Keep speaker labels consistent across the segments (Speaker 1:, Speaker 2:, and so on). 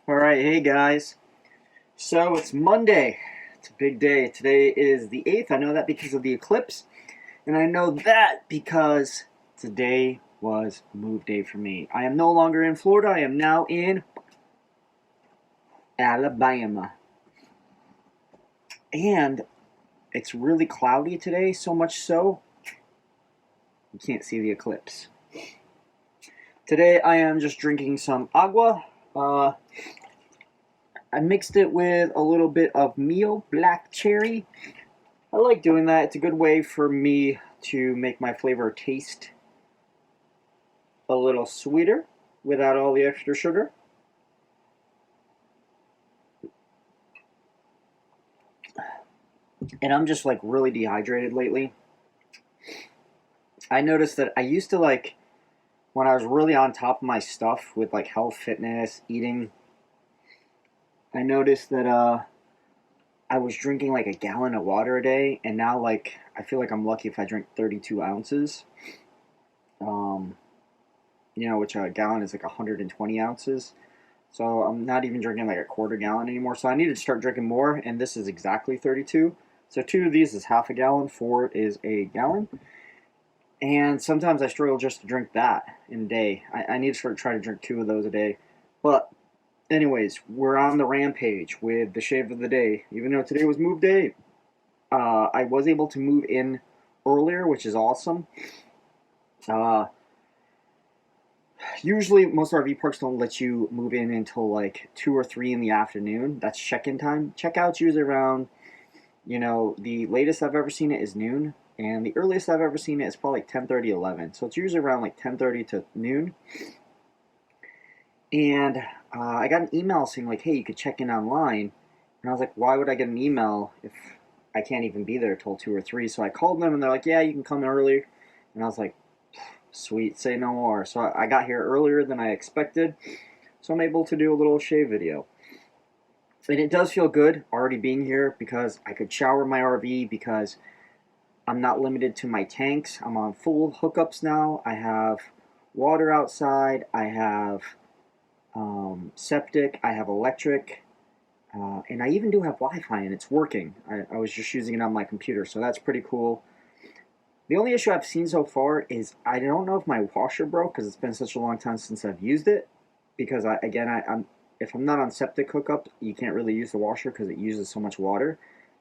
Speaker 1: Alright, hey guys. So it's Monday. It's a big day. Today is the 8th. I know that because of the eclipse. And I know that because today was move day for me. I am no longer in Florida. I am now in Alabama. And it's really cloudy today, so much so you can't see the eclipse. Today I am just drinking some agua. I mixed it with a little bit of Mio Black Cherry. I like doing that. It's a good way for me to make my flavor taste a little sweeter without all the extra sugar. And I'm just like really dehydrated lately. I noticed that I used to like, when I was really on top of my stuff with like health, fitness, eating, I noticed that I was drinking like a gallon of water a day, and now like I feel like I'm lucky if I drink 32 ounces. Which a gallon is like 120 ounces. So I'm not even drinking like a quarter gallon anymore. So I need to start drinking more, and this is exactly 32. So 2 of these is half a gallon, 4 is a gallon. And sometimes I struggle just to drink that in a day. I need to try to drink 2 of those a day. But anyways, we're on the rampage with the shave of the day. Even though today was move day, I was able to move in earlier, which is awesome. Usually, most RV parks don't let you move in until like 2 or 3 in the afternoon. That's check-in time. Checkout's usually around, the latest I've ever seen it is noon. And the earliest I've ever seen it is probably like 10:30, 11. So it's usually around like 10:30 to noon. And I got an email saying like, hey, you could check in online. And I was like, why would I get an email if I can't even be there till 2 or 3? So I called them and they're like, yeah, you can come early. And I was like, sweet, say no more. So I got here earlier than I expected. So I'm able to do a little shave video. And it does feel good already being here because I could shower my RV because I'm not limited to my tanks. I'm on full hookups now. I have water outside. I have septic. I have electric. And I even do have Wi-Fi, and it's working. I was just using it on my computer, so that's pretty cool. The only issue I've seen so far is I don't know if my washer broke because it's been such a long time since I've used it. Because if I'm not on septic hookup, you can't really use the washer because it uses so much water.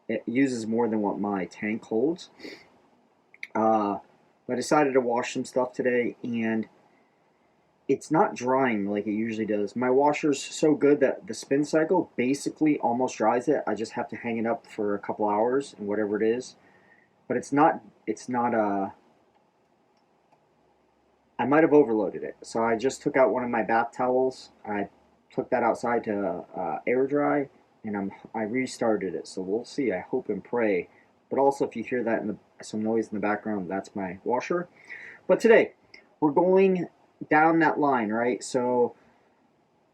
Speaker 1: It uses more than what my tank holds. I decided to wash some stuff today, and it's not drying like it usually does. My washer's so good that the spin cycle basically almost dries it. I just have to hang it up for a couple hours and whatever it is. But it's not I might have overloaded it. So I just took out one of my bath towels. I took that outside to air dry, and I restarted it. So we'll see. I hope and pray. But also, if you hear that some noise in the background, that's my washer. But today, we're going down that line, right? So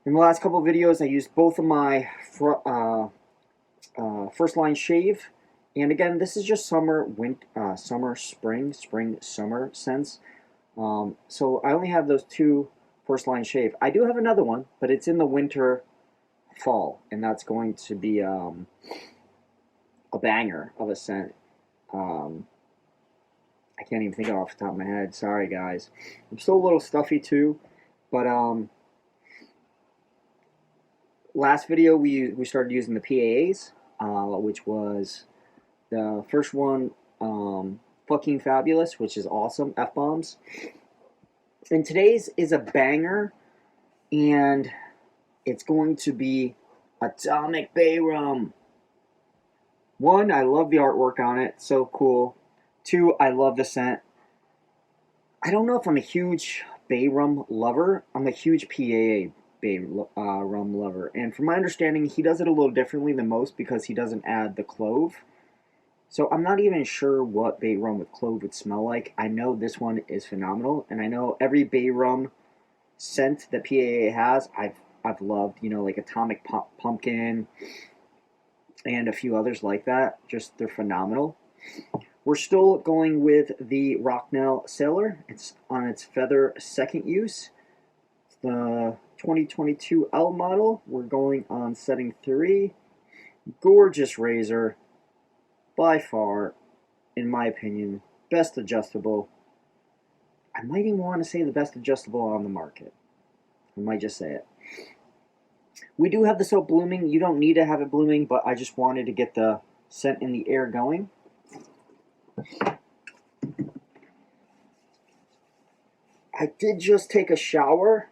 Speaker 1: in the last couple of videos, I used both of my first line shave. And again, this is just summer, summer, spring, summer scents. So I only have those 2 first line shave. I do have another one, but it's in the winter, fall, and that's going to be a banger of a scent. I can't even think of it off the top of my head. Sorry, guys. I'm still a little stuffy too, but last video we started using the PAAs, which was the first one, fucking fabulous, which is awesome, F-bombs. And today's is a banger, and it's going to be Age Bay Rum. 1, I love the artwork on it, so cool. 2, I love the scent. I don't know if I'm a huge Bay Rum lover. I'm a huge PAA Bay Rum lover. And from my understanding, he does it a little differently than most because he doesn't add the clove. So I'm not even sure what Bay Rum with clove would smell like. I know this one is phenomenal, and I know every Bay Rum scent that PAA has, I've loved. Like Atomic Pumpkin and a few others like that. Just they're phenomenal. We're still going with the Rocknell Sailor. It's on its feather second use. It's the 2022 L model. We're going on setting 3. Gorgeous razor. By far, in my opinion, best adjustable. I might even want to say the best adjustable on the market. I might just say it. We do have the soap blooming. You don't need to have it blooming, but I just wanted to get the scent in the air going. I did just take a shower.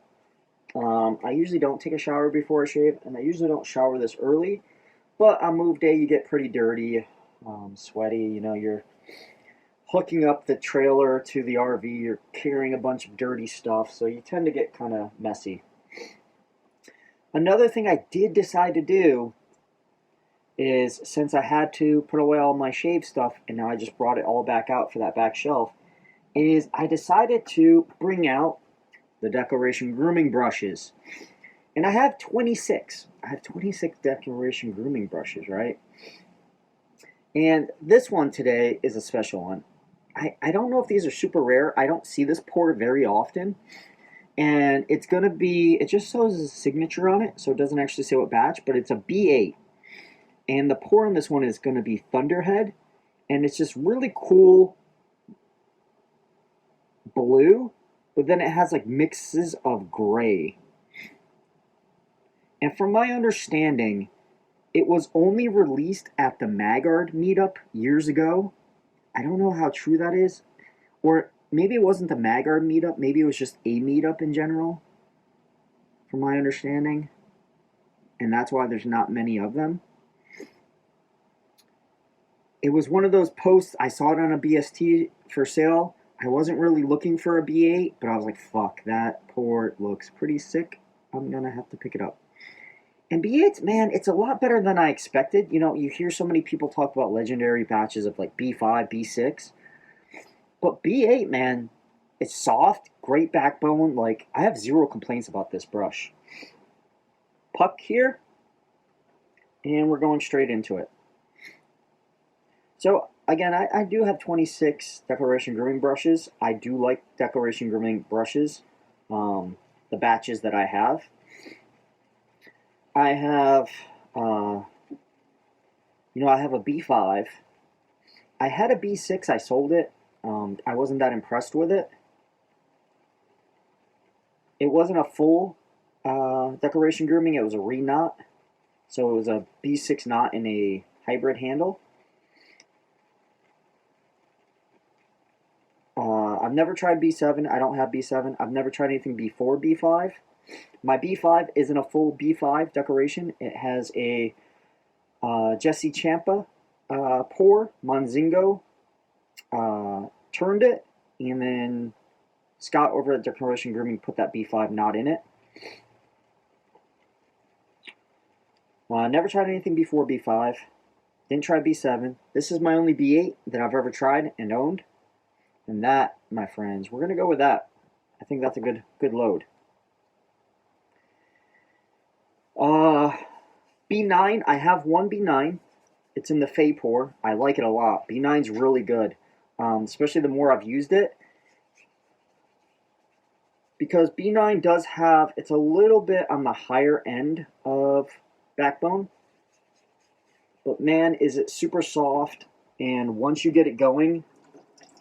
Speaker 1: I usually don't take a shower before I shave, and I usually don't shower this early. But on move day, you get pretty dirty, sweaty. You know, you're hooking up the trailer to the RV. You're carrying a bunch of dirty stuff, so you tend to get kind of messy. Another thing I did decide to do is, since I had to put away all my shave stuff, and now I just brought it all back out for that back shelf, is I decided to bring out the Declaration grooming brushes. And I have 26. I have 26 Declaration grooming brushes, right? And this one today is a special one. I don't know if these are super rare. I don't see this pour very often. And it's going to be, it just shows a signature on it, so it doesn't actually say what batch, but it's a B8. And the pour on this one is going to be Thunderhead. And it's just really cool blue, but then it has like mixes of gray. And from my understanding, it was only released at the Magard meetup years ago. I don't know how true that is. Or maybe it wasn't the Magard meetup. Maybe it was just a meetup in general, from my understanding. And that's why there's not many of them. It was one of those posts. I saw it on a BST for sale. I wasn't really looking for a B8, but I was like, fuck, that pour looks pretty sick. I'm going to have to pick it up. And B8s, man, it's a lot better than I expected. You know, you hear so many people talk about legendary batches of like B5, B6. But B8, man, it's soft, great backbone. Like, I have zero complaints about this brush. Puck here. And we're going straight into it. So, again, I do have 26 Declaration grooming brushes. I do like Declaration grooming brushes, the batches that I have. I have, I have a B5. I had a B6. I sold it. I wasn't that impressed with it. It wasn't a full Declaration grooming. It was a re-knot. So it was a B6 knot in a hybrid handle. I've never tried B7. I don't have B7. I've never tried anything before B5. My B5 isn't a full B5 Declaration. It has a Jesse Champa pour. Monzingo turned it, and then Scott over at Declaration Grooming put that B5 knot in it. Never tried anything before B5. Didn't try B7. This is my only B8 that I've ever tried and owned. And that, my friends, we're going to go with that. I think that's a good load. B9, I have one B9. It's in the Fey pour. I like it a lot. B9's really good, especially the more I've used it. Because B9 does have, it's a little bit on the higher end of backbone. But man, is it super soft. And once you get it going,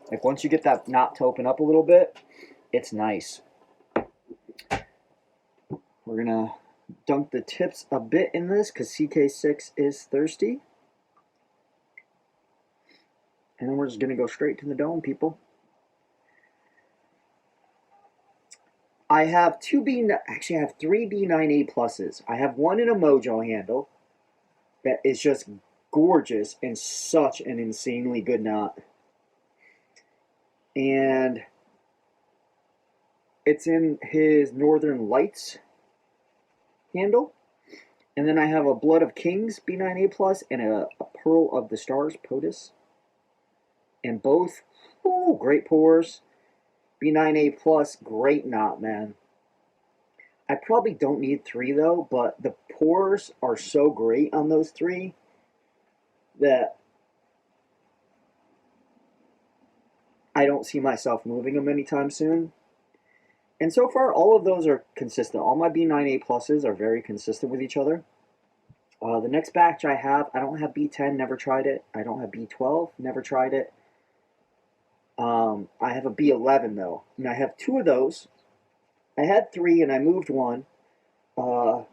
Speaker 1: like once you get that knot to open up a little bit, it's nice. We're going to dunk the tips a bit in this because CK6 is thirsty. And then we're just going to go straight to the dome, people. I have I have 3 B9A pluses. I have one in a Mojo handle that is just gorgeous and such an insanely good knot. And it's in his Northern Lights handle. And then I have a Blood of Kings B9A plus and a Pearl of the Stars POTUS. And both, great pours. B9A plus, great knot, man. I probably don't need 3 though, but the pours are so great on those 3 that I don't see myself moving them anytime soon. And so far, all of those are consistent. All my B9A pluses are very consistent with each other. The next batch I don't have B10, never tried it. I don't have B12, never tried it. I have a B11 though, and I have two of those. I had three and I moved one. All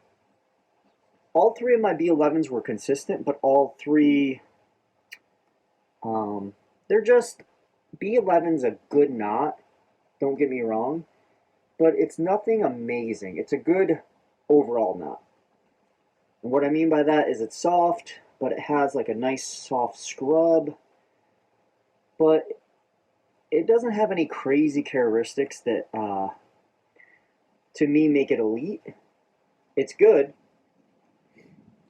Speaker 1: three of my B11s were consistent, but all three, they're just, B11's a good knot, don't get me wrong, but it's nothing amazing. It's a good overall knot. And what I mean by that is it's soft, but it has like a nice soft scrub, but it doesn't have any crazy characteristics that, to me, make it elite. It's good,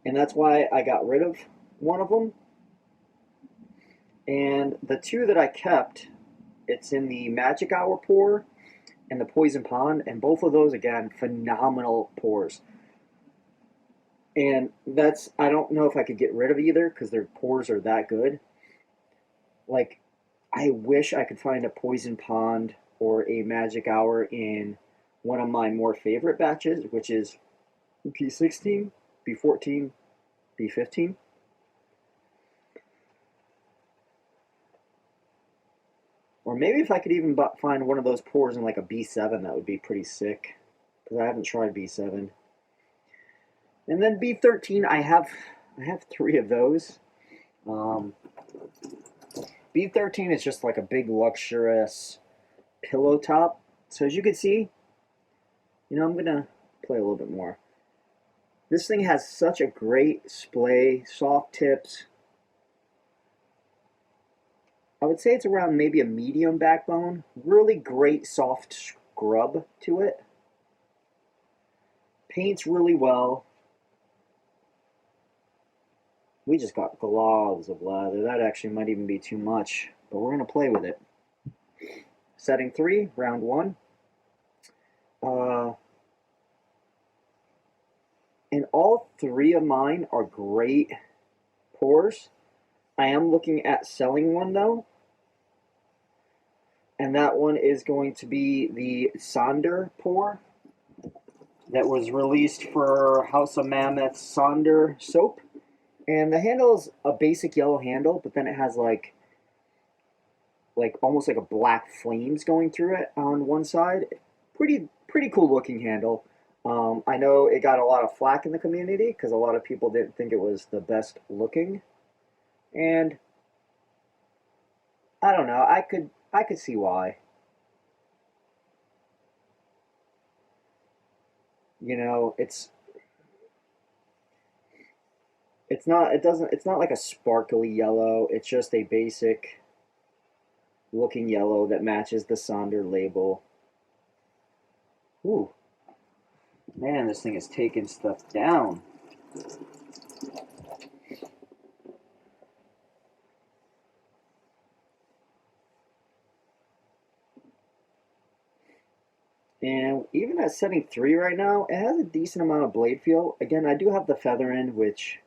Speaker 1: and that's why I got rid of one of them. And the two that I kept, it's in the Magic Hour pour and the Poison Pond, and both of those, again, phenomenal pours. And that's, I don't know if I could get rid of either because their pours are that good. Like, I wish I could find a Poison Pond or a Magic Hour in one of my more favorite batches, which is B16, B14, B15. Or maybe if I could even find one of those pours in like a B7, that would be pretty sick. Because I haven't tried B7. And then B13, I have three of those. B13 is just like a big luxurious pillow top. So as you can see, I'm going to play a little bit more. This thing has such a great splay, soft tips. I would say it's around maybe a medium backbone. Really great soft scrub to it. Paints really well. We just got globs of lather. That actually might even be too much, but we're going to play with it. Setting 3, round 1. And all three of mine are great pours. I am looking at selling one though. And that one is going to be the Sonder pour that was released for House of Mammoth's Sonder soap. And the handle is a basic yellow handle, but then it has like almost like a black flames going through it on one side. Pretty cool looking handle. I know it got a lot of flack in the community because a lot of people didn't think it was the best looking. And I don't know, I could see why. It's not like a sparkly yellow. It's just a basic looking yellow that matches the Sonder label. Ooh. Man, this thing is taking stuff down. And even at setting 3 right now, it has a decent amount of blade feel. Again, I do have the feather in, which,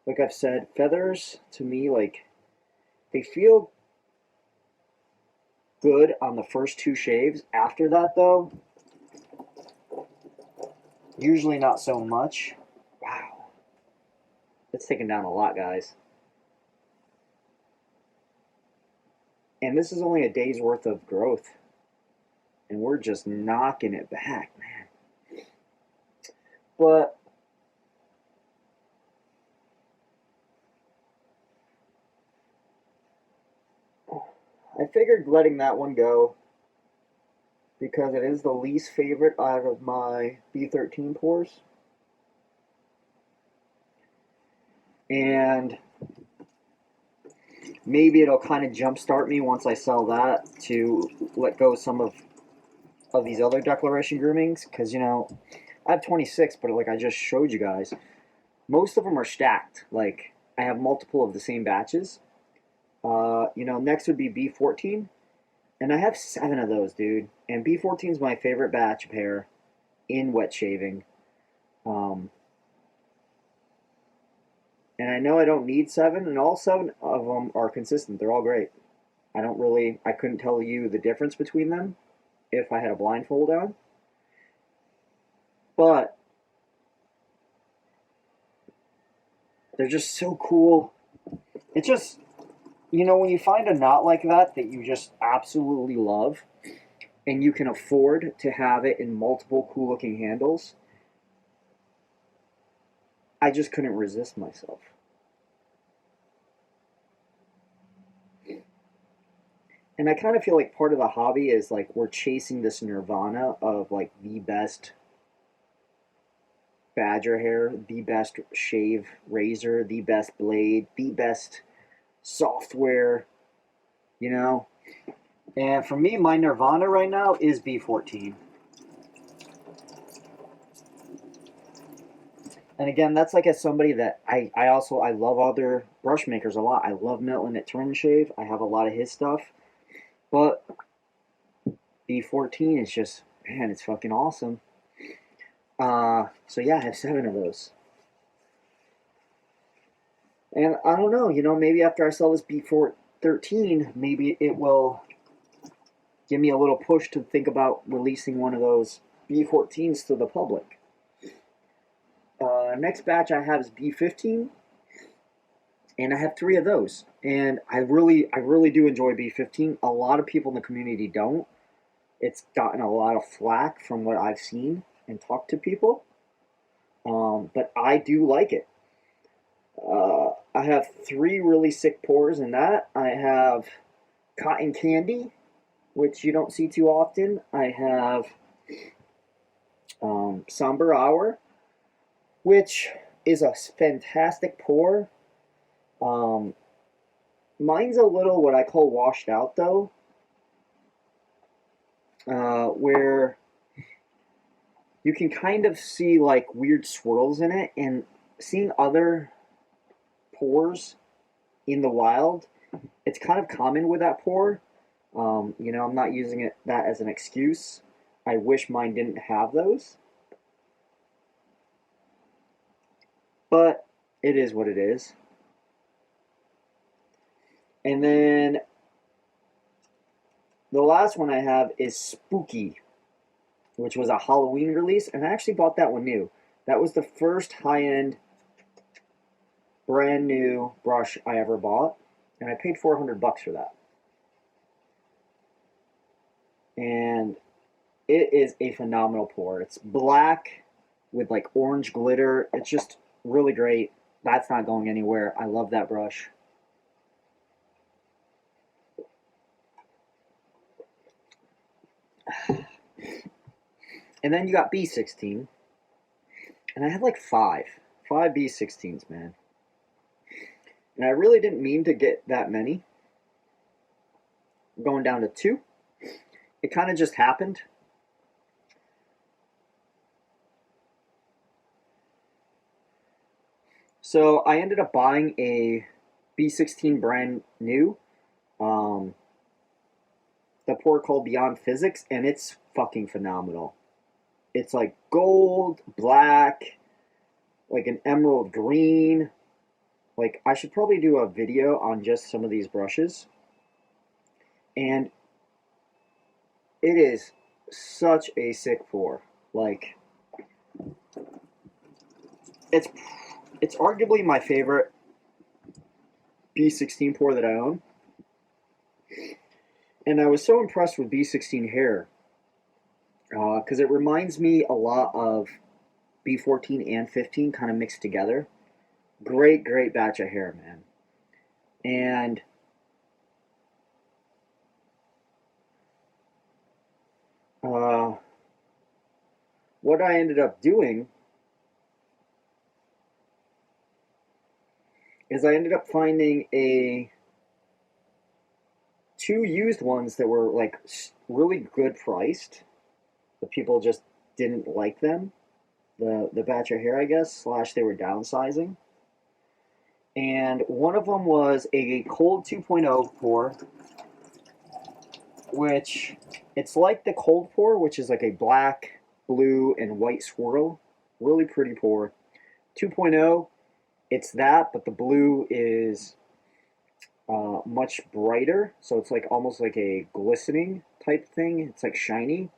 Speaker 1: like I've said, feathers, to me, they feel good on the first 2 shaves. After that, though, usually not so much. Wow. That's taken down a lot, guys. And this is only a day's worth of growth. And we're just knocking it back, man. But I figured letting that one go because it is the least favorite out of my B13 pours. And maybe it'll kind of jumpstart me once I sell that to let go some of these other declaration groomings, because I have 26, but like I just showed you guys, most of them are stacked. Like I have multiple of the same batches. Next would be B14, and I have 7 of those, dude. And B14 is my favorite batch of hair in wet shaving. And I know I don't need 7, and all 7 of them are consistent. They're all great. I couldn't tell you the difference between them. if I had a blindfold on. But they're just so cool. It's just, you know, when you find a knot like that that you just absolutely love, and you can afford to have it in multiple cool looking handles, I just couldn't resist myself. And I kind of feel like part of the hobby is like we're chasing this nirvana of like the best badger hair, the best shave razor, the best blade, the best software, you know? And for me, my nirvana right now is B14. And again, that's like as somebody that I also I love other brush makers a lot. I love Milton at Turn Shave. I have a lot of his stuff. But B14 is just, man, it's fucking awesome. So yeah, I have 7 of those. And I don't know, you know, maybe after I sell this B13, maybe it will give me a little push to think about releasing one of those B14s to the public. Next batch I have is B15, and I have 3 of those. And I really do enjoy B15. A lot of people in the community don't. It's gotten a lot of flack from what I've seen and talked to people, but I do like it. I have 3 really sick pours in that. I have Cotton Candy, which you don't see too often. I have Somber Hour, which is a fantastic pour. Mine's a little what I call washed out though, where you can kind of see like weird swirls in it, and seeing other pours in the wild, it's kind of common with that pour. You know, I'm not using that as an excuse. I wish mine didn't have those. But it is what it is. And then the last one I have is Spooky, which was a Halloween release, and I actually bought that one new. That was the first high-end, brand new brush I ever bought, and I paid $400 for that. And it is a phenomenal pour. It's black with like orange glitter. It's just really great. That's not going anywhere. I love that brush. And then you got B16. And I have like 5 B16s, man. And I really didn't mean to get that many. I'm going down to 2. It kind of just happened. So I ended up buying a B16 brand new. The pour called Beyond Physics, and it's fucking phenomenal. It's like gold, black, like an emerald green. Like, I should probably do a video on just some of these brushes. And it is such a sick pour. Like, it's arguably my favorite B16 pour that I own. And I was so impressed with B16 hair because it reminds me a lot of B14 and 15 kind of mixed together. Great, great batch of hair, man. And what I ended up doing is I ended up finding 2 used ones that were like really good priced, but people just didn't like them. The batch of hair, I guess, slash they were downsizing. And one of them was a cold 2.0 pour, which it's like the cold pour, which is like a black, blue, and white swirl. Really pretty pour. 2.0, it's that, but the blue is much brighter, so it's like almost like a glistening type thing. It's like shiny,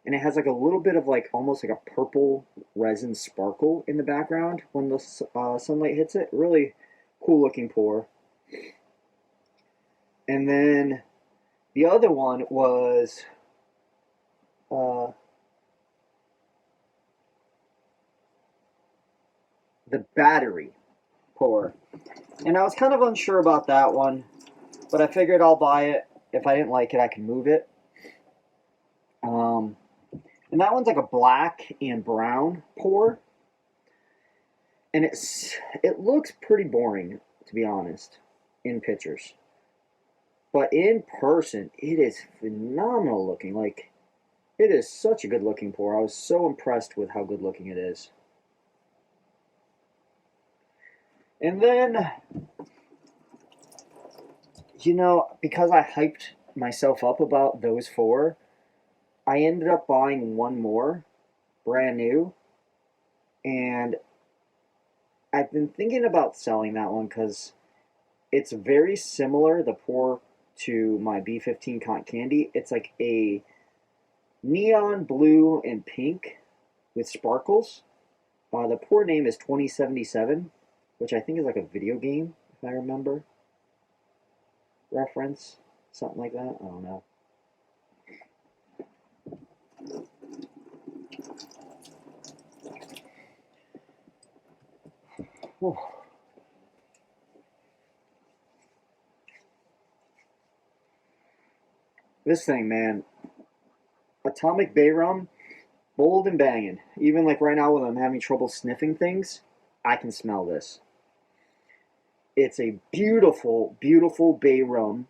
Speaker 1: and it has like a little bit of like almost like a purple resin sparkle in the background when the sunlight hits it. Really cool looking pour. And then the other one was the battery pour. And I was kind of unsure about that one, but I figured I'll buy it. If I didn't like it, I can move it. And that one's like a black and brown pour. And it looks pretty boring, to be honest, in pictures. But in person, it is phenomenal looking. Like, it is such a good looking pour. I was so impressed with how good looking it is. And then, you know, because I hyped myself up about those four, I ended up buying one more, brand new. And I've been thinking about selling that one because it's very similar, the pour, to my B15 Cotton Candy. It's like a neon blue and pink with sparkles. The pour name is 2077, which I think is like a video game, if I remember. Reference, something like that. I don't know. Whew. This thing, man. Atomic Bay Rum, bold and banging. Even like right now when I'm having trouble sniffing things, I can smell this. It's a beautiful, beautiful bay rum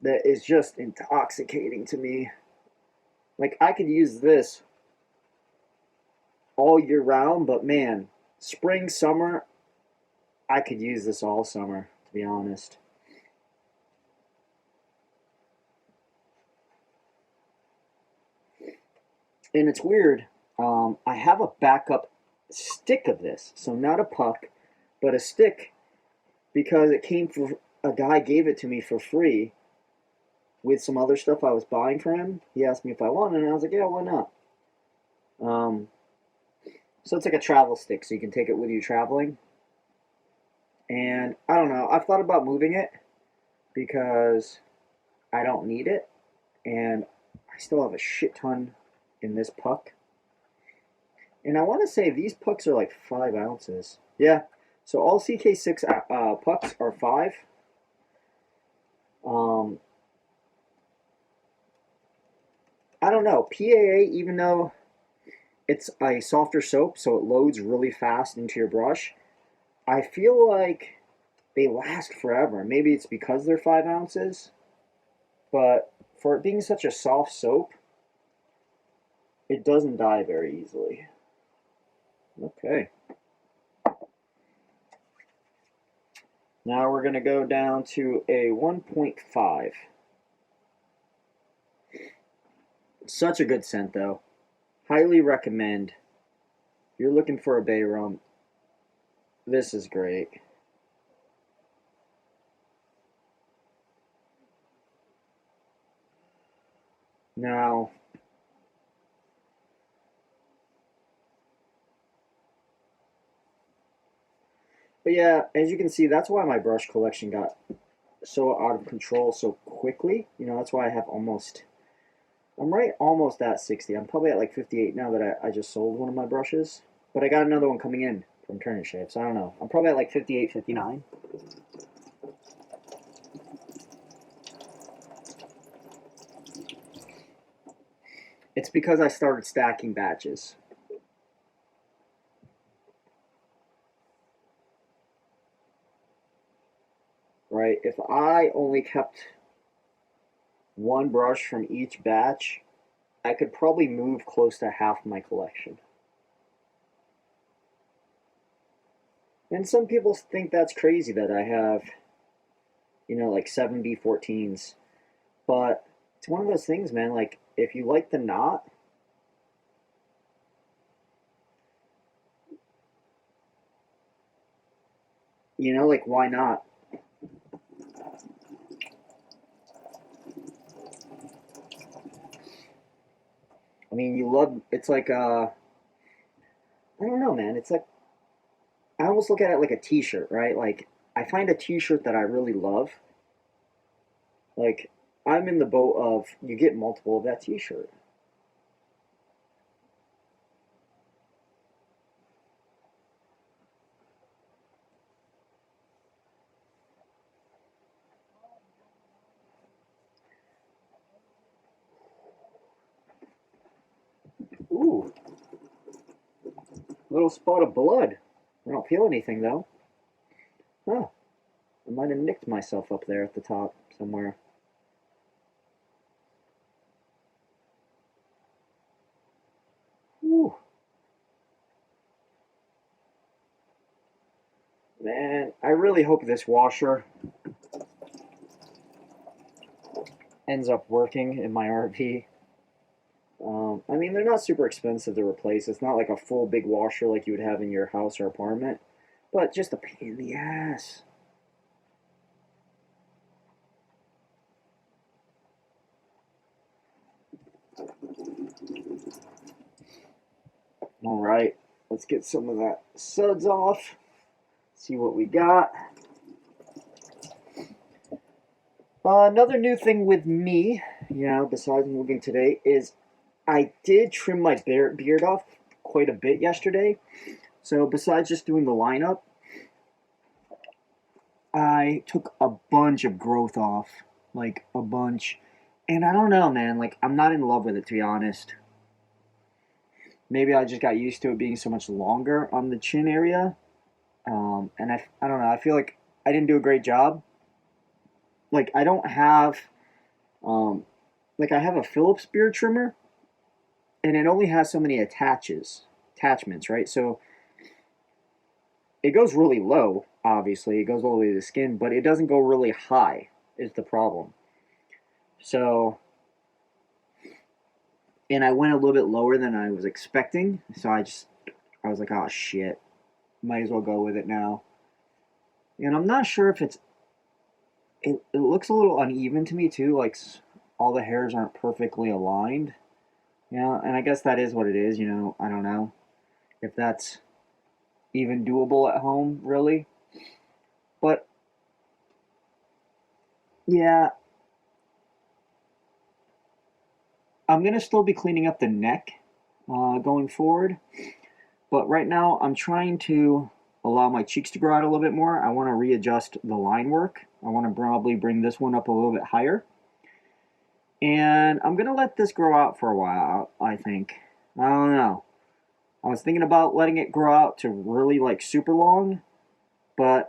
Speaker 1: that is just intoxicating to me. Like, I could use this all year round, but man, spring, summer, I could use this all summer, to be honest. And it's weird. I have a backup stick of this, so not a puck, but a stick, because it came for a guy gave it to me for free with some other stuff I was buying for him. He asked me if I wanted, and I was like, yeah, why not? So it's like a travel stick, so you can take it with you traveling. And I don't know, I've thought about moving it because I don't need it, and I still have a shit ton in this puck. And I want to say these pucks are like 5 ounces. Yeah, so all CK6 pucks are 5. I don't know. PAA, even though it's a softer soap, so it loads really fast into your brush, I feel like they last forever. Maybe it's because they're 5 ounces, but for it being such a soft soap, it doesn't die very easily. Okay. Now we're going to go down to a 1.5. Such a good scent, though. Highly recommend. If you're looking for a bay rum, this is great. Now, but yeah, as you can see, that's why my brush collection got so out of control so quickly. You know, that's why I have almost, I'm right almost at 60. I'm probably at like 58 now that I just sold one of my brushes. But I got another one coming in from Turn and Shave, so I don't know. I'm probably at like 58, 59. It's because I started stacking batches. Right? If I only kept one brush from each batch, I could probably move close to half my collection. And some people think that's crazy that I have, you know, like 7 B14s. But it's one of those things, man. Like, if you like the knot, You know, like, why not? I mean, you love, it's like, I don't know, man. It's like, I almost look at it like a t-shirt, right? Like, I find a t-shirt that I really love. Like, I'm in the boat of, you get multiple of that t-shirt. Ooh, little spot of blood. I don't feel anything, though. Huh. I might have nicked myself up there at the top somewhere. Ooh. Man, I really hope this washer ends up working in my RV. I mean, they're not super expensive to replace. It's not like a full big washer like you would have in your house or apartment, but just a pain in the ass. All right, let's get some of that suds off. See what we got. Another new thing with me, besides moving today, is I did trim my beard off quite a bit yesterday. So besides just doing the lineup, I took a bunch of growth off, like a bunch. And I don't know, man, like I'm not in love with it, to be honest. Maybe I just got used to it being so much longer on the chin area. And I don't know, I feel like I didn't do a great job. Like I don't have, um, like I have a Phillips beard trimmer, and it only has so many attachments, right? So it goes really low, obviously. It goes all the way to the skin, but it doesn't go really high, is the problem. So, and I went a little bit lower than I was expecting. So I was like, oh shit, might as well go with it now. And I'm not sure if it looks a little uneven to me too. Like all the hairs aren't perfectly aligned. Yeah, and I guess that is what it is. I don't know if that's even doable at home, really. But yeah, I'm gonna still be cleaning up the neck going forward. But right now, I'm trying to allow my cheeks to grow out a little bit more. I want to readjust the line work. I want to probably bring this one up a little bit higher. And I'm gonna let this grow out for a while, I think. I don't know. I was thinking about letting it grow out to really like super long, but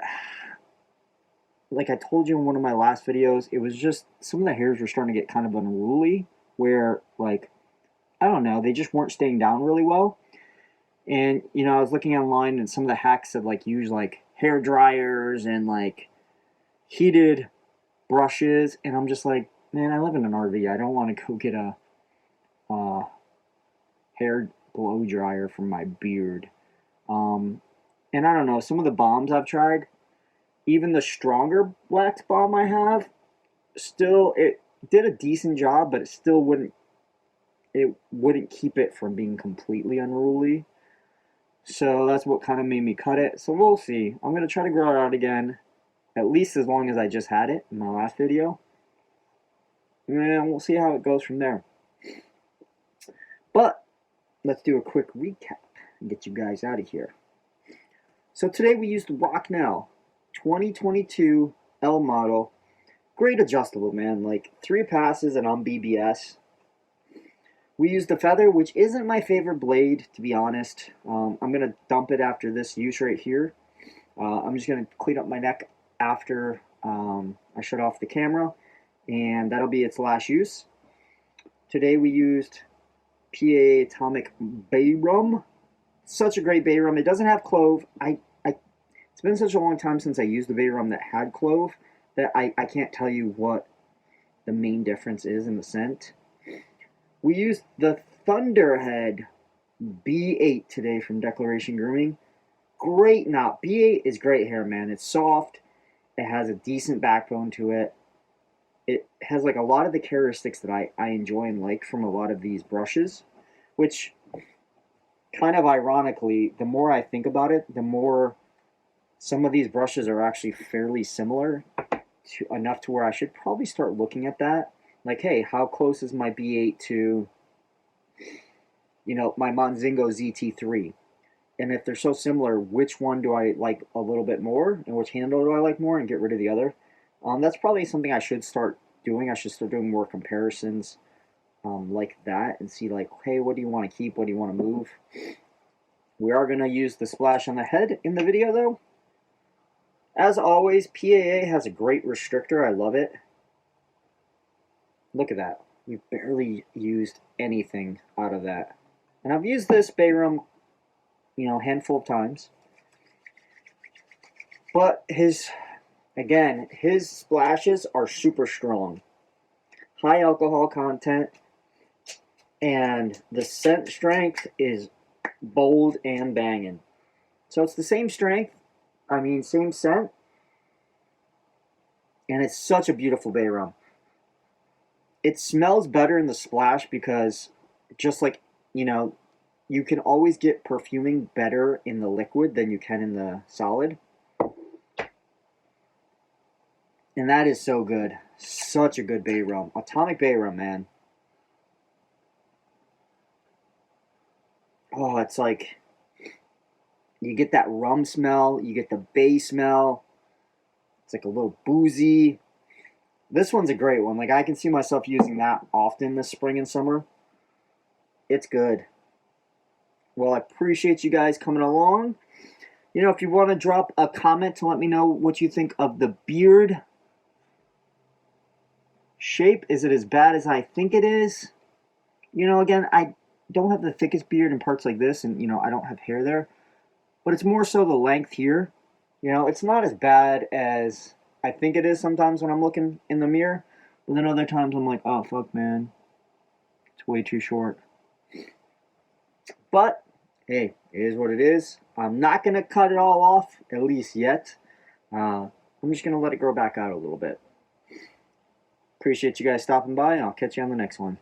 Speaker 1: like I told you in one of my last videos, it was just some of the hairs were starting to get kind of unruly, where like I don't know, they just weren't staying down really well. And I was looking online, and some of the hacks said like use like hair dryers and like heated brushes, and I'm just like, man, I live in an RV. I don't want to go get a uh, hair blow dryer for my beard. Um, and I don't know, some of the balms I've tried, even the stronger wax balm I have, still it did a decent job, but it wouldn't keep it from being completely unruly. So that's what kind of made me cut it. So we'll see. I'm gonna try to grow it out again, at least as long as I just had it in my last video. And we'll see how it goes from there. But let's do a quick recap and get you guys out of here. So today we used the Rocknell 2022 L model. Great adjustable, man. Like 3 passes and on BBS. We used the Feather, which isn't my favorite blade, to be honest. I'm going to dump it after this use right here. I'm just going to clean up my neck after I shut off the camera, and that'll be its last use. Today we used PAA Atomic Bay Rum. Such a great Bay Rum. It doesn't have clove. It's been such a long time since I used the Bay Rum that had clove that I can't tell you what the main difference is in the scent. We used the Thunderhead B8 today from Declaration Grooming. great knot. B8 is great hair, man. It's soft. It has a decent backbone to it. It has like a lot of the characteristics that I enjoy and like from a lot of these brushes, which kind of ironically, the more I think about it, the more some of these brushes are actually fairly similar to enough to where I should probably start looking at that. Like, hey, how close is my B8 to, you know, my Monzingo ZT3? And if they're so similar, which one do I like a little bit more, and which handle do I like more, and get rid of the other? That's probably something I should start doing. I should start doing more comparisons like that and see like, hey, what do you want to keep? What do you want to move? We are going to use the splash on the head in the video, though. As always, PAA has a great restrictor. I love it. Look at that. We've barely used anything out of that. And I've used this Bay Rum, you know, a handful of times. But his splashes are super strong. High alcohol content. And the scent strength is bold and banging. So it's the same strength. I mean, same scent. And it's such a beautiful Bay Rum. It smells better in the splash because just like, you know, you can always get perfuming better in the liquid than you can in the solid. And that is so good. Such a good Bay Rum. Atomic Bay Rum, man. Oh, it's like you get that rum smell, you get the bay smell. It's like a little boozy. This one's a great one. Like I can see myself using that often this spring and summer. It's good. Well, I appreciate you guys coming along. You know, if you want to drop a comment to let me know what you think of the beard shape. Is it as bad as I think it is? You know, again, I don't have the thickest beard in parts like this, and, you know, I don't have hair there. But it's more so the length here. You know, it's not as bad as I think it is sometimes when I'm looking in the mirror. But then other times I'm like, oh, fuck, man. It's way too short. But, hey, it is what it is. I'm not going to cut it all off, at least yet. I'm just going to let it grow back out a little bit. Appreciate you guys stopping by, and I'll catch you on the next one.